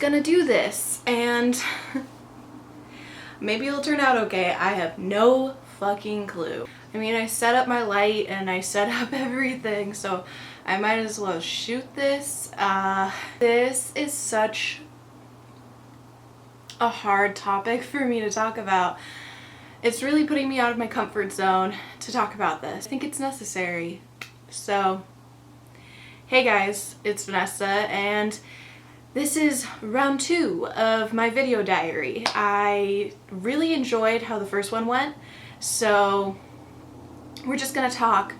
gonna do this, and maybe it'll turn out okay. I have no fucking clue. I mean, I set up my light and I set up everything, so I might as well shoot this. This is such a hard topic for me to talk about. It's really putting me out of my comfort zone to talk about this. I think it's necessary. So, hey guys, it's Vanessa, and this is round 2 of my video diary. I really enjoyed how the first one went, so we're just gonna talk,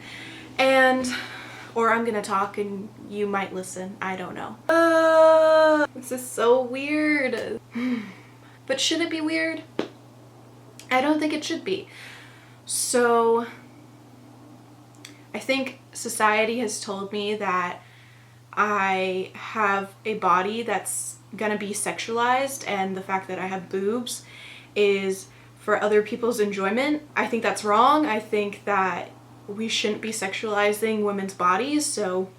or I'm gonna talk and you might listen, I don't know. This is so weird. But should it be weird? I don't think it should be. So, I think society has told me that I have a body that's gonna be sexualized, and the fact that I have boobs is for other people's enjoyment. I think that's wrong. I think that we shouldn't be sexualizing women's bodies, so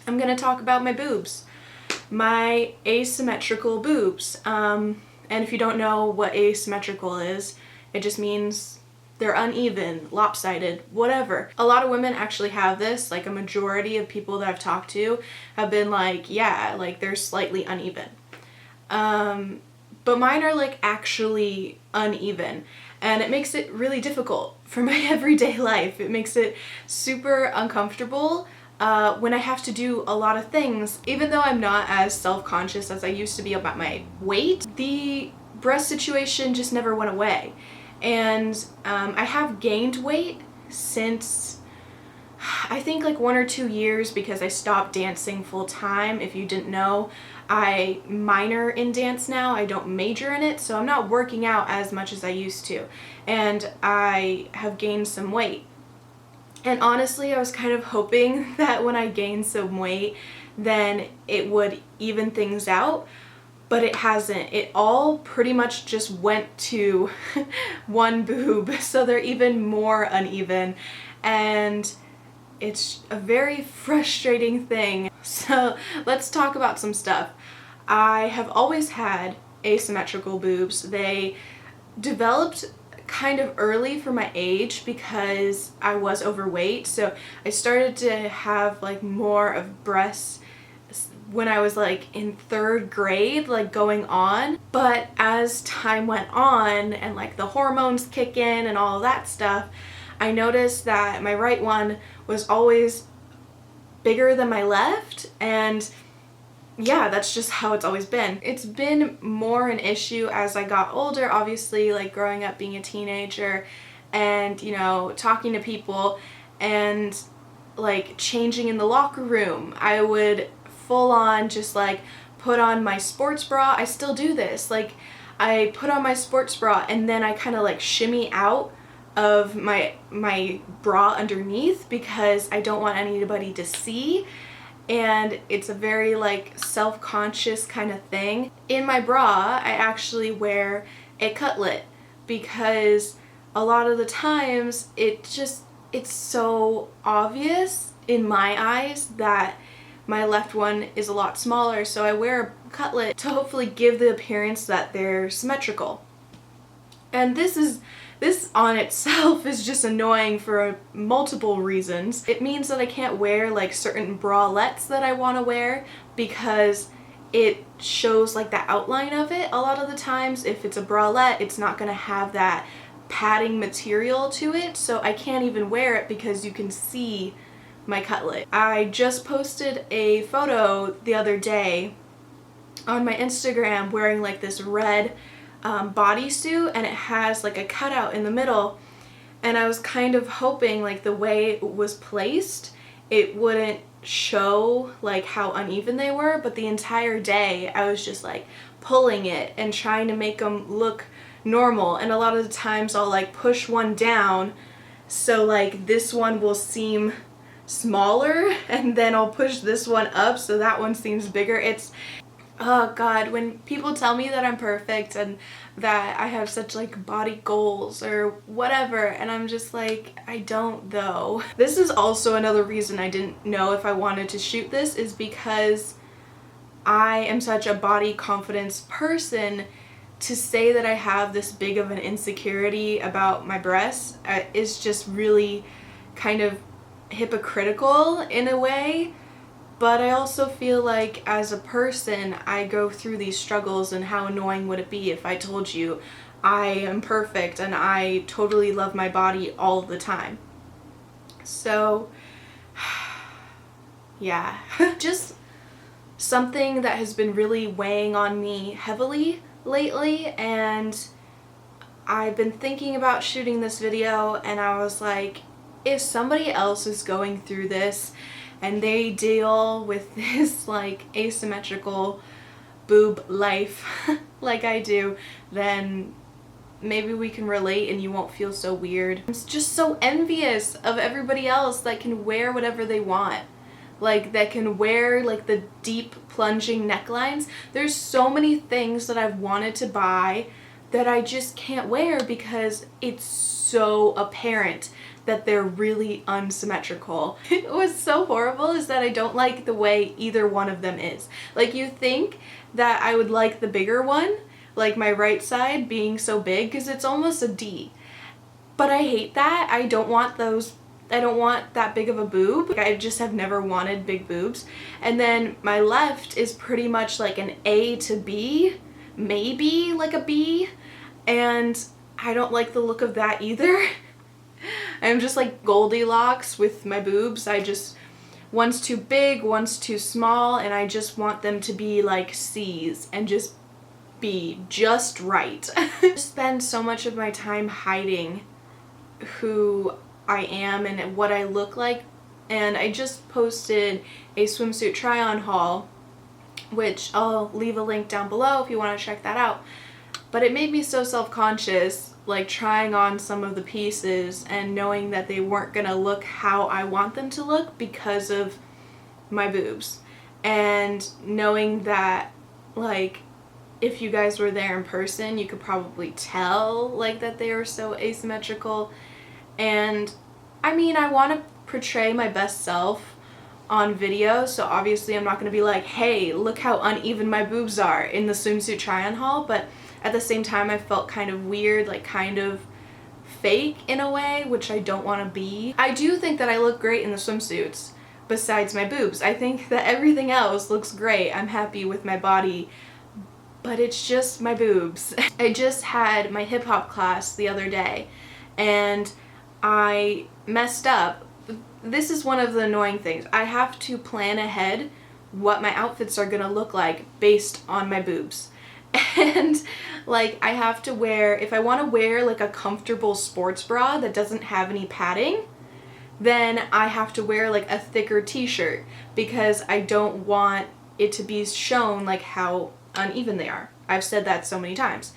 I'm gonna talk about my boobs. My asymmetrical boobs. And if you don't know what asymmetrical is, it just means they're uneven, lopsided, whatever. A lot of women actually have this, like a majority of people that I've talked to have been like, yeah, like they're slightly uneven. But mine are like actually uneven, and it makes it really difficult for my everyday life. It makes it super uncomfortable when I have to do a lot of things. Even though I'm not as self-conscious as I used to be about my weight, the breast situation just never went away. And I have gained weight since I think like 1 or 2 years, because I stopped dancing full time. If you didn't know, I minor in dance now. I don't major in it, so I'm not working out as much as I used to. And I have gained some weight. And honestly, I was kind of hoping that when I gained some weight, then it would even things out. But it hasn't. It all pretty much just went to one boob, so they're even more uneven, and it's a very frustrating thing. So let's talk about some stuff. I have always had asymmetrical boobs. They developed kind of early for my age because I was overweight, so I started to have like more of breasts when I was like in 3rd grade, like going on. But as time went on and like the hormones kick in and all of that stuff, I noticed that my right one was always bigger than my left, and yeah, that's just how it's always been. It's been more an issue as I got older, obviously, like growing up being a teenager and, you know, talking to people and like changing in the locker room. I would full on just like put on my sports bra. I still do this. Like I put on my sports bra and then I kind of like shimmy out of my bra underneath because I don't want anybody to see. And it's a very like self-conscious kind of thing. In my bra, I actually wear a cutlet because a lot of the times it's so obvious in my eyes that my left one is a lot smaller, so I wear a cutlet to hopefully give the appearance that they're symmetrical. And this on itself is just annoying for multiple reasons. It means that I can't wear like certain bralettes that I want to wear because it shows like the outline of it. A lot of the times if it's a bralette, it's not going to have that padding material to it, so I can't even wear it because you can see my cutlet. I just posted a photo the other day on my Instagram wearing like this red bodysuit, and it has like a cutout in the middle, and I was kind of hoping like the way it was placed it wouldn't show like how uneven they were, but the entire day I was just like pulling it and trying to make them look normal, and a lot of the times I'll like push one down so like this one will seem smaller, and then I'll push this one up so that one seems bigger. It's, oh god, when people tell me that I'm perfect and that I have such like body goals or whatever, and I'm just like, I don't though. This is also another reason I didn't know if I wanted to shoot this, is because I am such a body confidence person, to say that I have this big of an insecurity about my breasts is just really kind of hypocritical in a way. But I also feel like as a person, I go through these struggles, and how annoying would it be if I told you I am perfect and I totally love my body all the time. So, yeah, just something that has been really weighing on me heavily lately, and I've been thinking about shooting this video, and I was like, if somebody else is going through this and they deal with this like asymmetrical boob life like I do, then maybe we can relate and you won't feel so weird. I'm just so envious of everybody else that can wear whatever they want. Like, that can wear like the deep plunging necklines. There's so many things that I've wanted to buy that I just can't wear because it's so apparent that they're really unsymmetrical. What's so horrible is that I don't like the way either one of them is. Like, you think that I would like the bigger one, like my right side being so big, because it's almost a D. But I hate that. I don't want that big of a boob. Like, I just have never wanted big boobs. And then my left is pretty much like an A to B, maybe like a B, and I don't like the look of that either. I'm just like Goldilocks with my boobs. One's too big, one's too small, and I just want them to be like C's and just be just right. I spend so much of my time hiding who I am and what I look like, and I just posted a swimsuit try-on haul, which I'll leave a link down below if you want to check that out. But it made me so self-conscious, like trying on some of the pieces and knowing that they weren't gonna look how I want them to look because of my boobs, and knowing that, like, if you guys were there in person, you could probably tell like that they are so asymmetrical. And I mean, I want to portray my best self on video, so obviously I'm not going to be like, hey, look how uneven my boobs are in the swimsuit try-on haul, but at the same time I felt kind of weird, like kind of fake in a way, which I don't want to be. I do think that I look great in the swimsuits besides my boobs. I think that everything else looks great. I'm happy with my body, but it's just my boobs. I just had my hip hop class the other day, and I messed up. This is one of the annoying things. I have to plan ahead what my outfits are gonna look like based on my boobs. And like, I have to wear, if I want to wear like a comfortable sports bra that doesn't have any padding, then I have to wear like a thicker t-shirt because I don't want it to be shown like how uneven they are. I've said that so many times.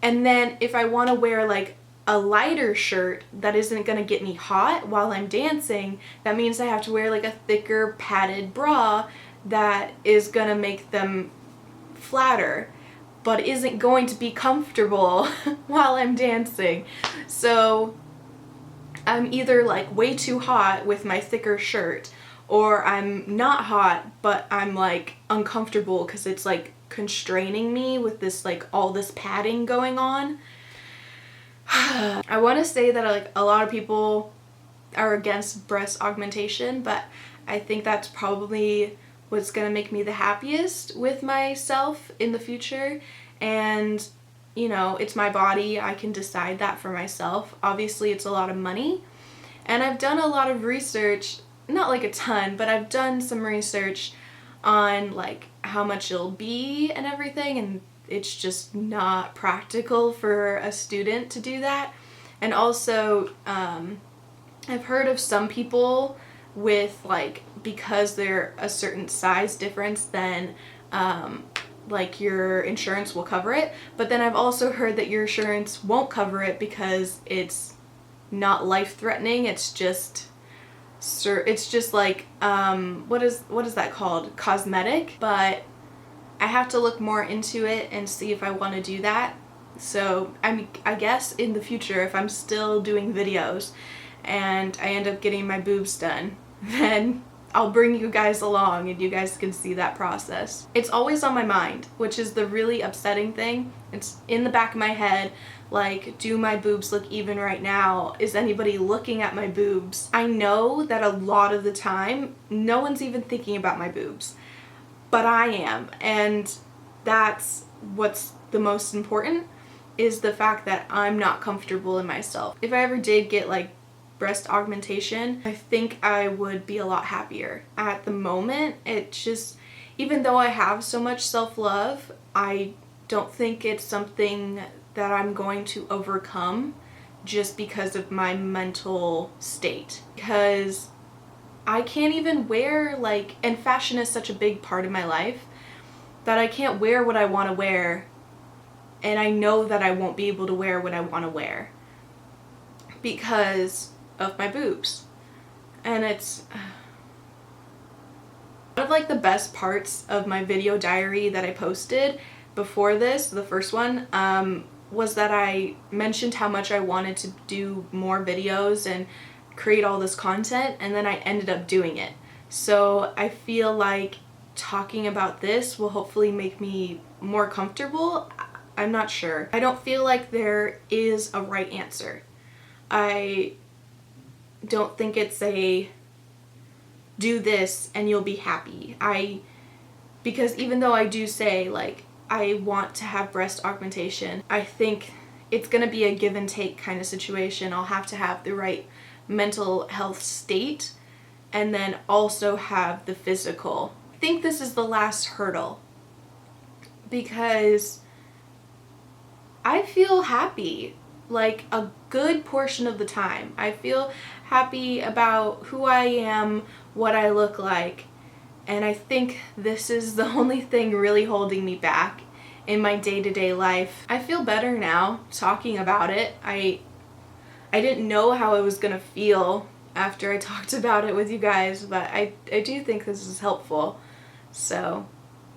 And then if I want to wear like a lighter shirt that isn't going to get me hot while I'm dancing, that means I have to wear like a thicker padded bra that is going to make them flatter but isn't going to be comfortable while I'm dancing. So I'm either like way too hot with my thicker shirt, or I'm not hot but I'm like uncomfortable because it's like constraining me with this like all this padding going on. I want to say that like a lot of people are against breast augmentation, but I think that's probably what's gonna make me the happiest with myself in the future. And you know, it's my body, I can decide that for myself. Obviously it's a lot of money, and I've done a lot of research, not like a ton, but I've done some research on like how much it'll be and everything, and it's just not practical for a student to do that. And also I've heard of some people with like, because they're a certain size difference, then like your insurance will cover it, but then I've also heard that your insurance won't cover it because it's not life-threatening, it's just like what is that called, cosmetic. But I have to look more into it and see if I want to do that. So I guess in the future, if I'm still doing videos and I end up getting my boobs done, then I'll bring you guys along and you guys can see that process. It's always on my mind, which is the really upsetting thing. It's in the back of my head, like, do my boobs look even right now? Is anybody looking at my boobs? I know that a lot of the time, no one's even thinking about my boobs, but I am, and that's what's the most important, is the fact that I'm not comfortable in myself. If I ever did get like breast augmentation, I think I would be a lot happier. At the moment, it just, even though I have so much self-love, I don't think it's something that I'm going to overcome just because of my mental state. Because I can't even wear, like, and fashion is such a big part of my life that I can't wear what I want to wear, and I know that I won't be able to wear what I want to wear because of my boobs. And it's one of like the best parts of my video diary that I posted before this, the first one, was that I mentioned how much I wanted to do more videos and create all this content, and then I ended up doing it. So I feel like talking about this will hopefully make me more comfortable. I'm not sure. I don't feel like there is a right answer. I don't think it's a do this and you'll be happy. Because even though I do say like I want to have breast augmentation, I think it's gonna be a give and take kind of situation. I'll have to have the right mental health state and then also have the physical. I think this is the last hurdle because I feel happy like a good portion of the time. I feel happy about who I am, what I look like, and I think this is the only thing really holding me back in my day-to-day life. I feel better now talking about it. I didn't know how I was gonna feel after I talked about it with you guys, but I do think this is helpful. So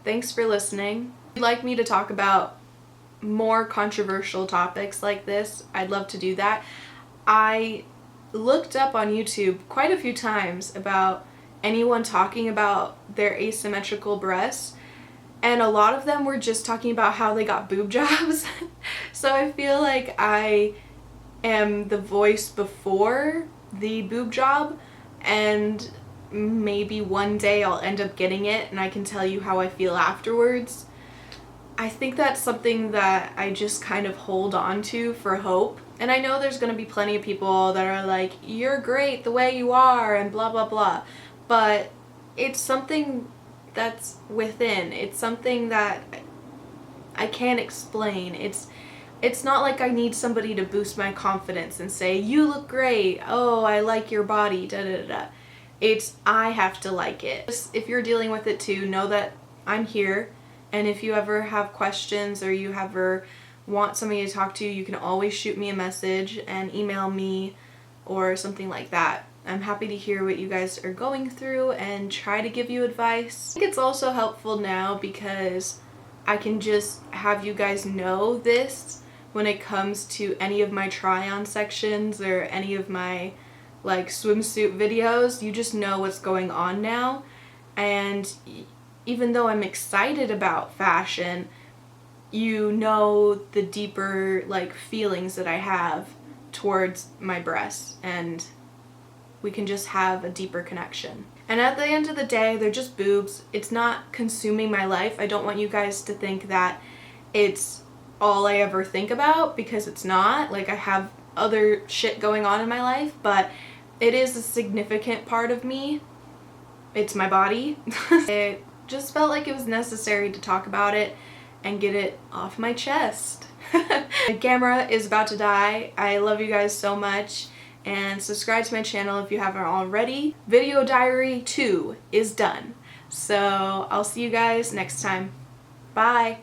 thanks for listening. If you'd like me to talk about more controversial topics like this, I'd love to do that. I looked up on YouTube quite a few times about anyone talking about their asymmetrical breasts, and a lot of them were just talking about how they got boob jobs. So I feel like I am the voice before the boob job, and maybe one day I'll end up getting it and I can tell you how I feel afterwards. I think that's something that I just kind of hold on to for hope. And I know there's going to be plenty of people that are like, you're great the way you are and blah blah blah. But it's something that's within. It's something that I can't explain. It's not like I need somebody to boost my confidence and say, you look great, oh, I like your body, da da da. It's, I have to like it. If you're dealing with it too, know that I'm here. And if you ever have questions or you ever want somebody to talk to, you can always shoot me a message and email me or something like that. I'm happy to hear what you guys are going through and try to give you advice. I think it's also helpful now because I can just have you guys know this when it comes to any of my try-on sections or any of my like swimsuit videos. You just know what's going on now, and even though I'm excited about fashion, you know the deeper like feelings that I have towards my breasts, and we can just have a deeper connection. And at the end of the day, they're just boobs. It's not consuming my life. I don't want you guys to think that it's all I ever think about, because it's not. Like, I have other shit going on in my life, but it is a significant part of me. It's my body. It just felt like it was necessary to talk about it and get it off my chest. My camera is about to die. I love you guys so much, and subscribe to my channel if you haven't already. Video Diary 2 is done. So I'll see you guys next time. Bye!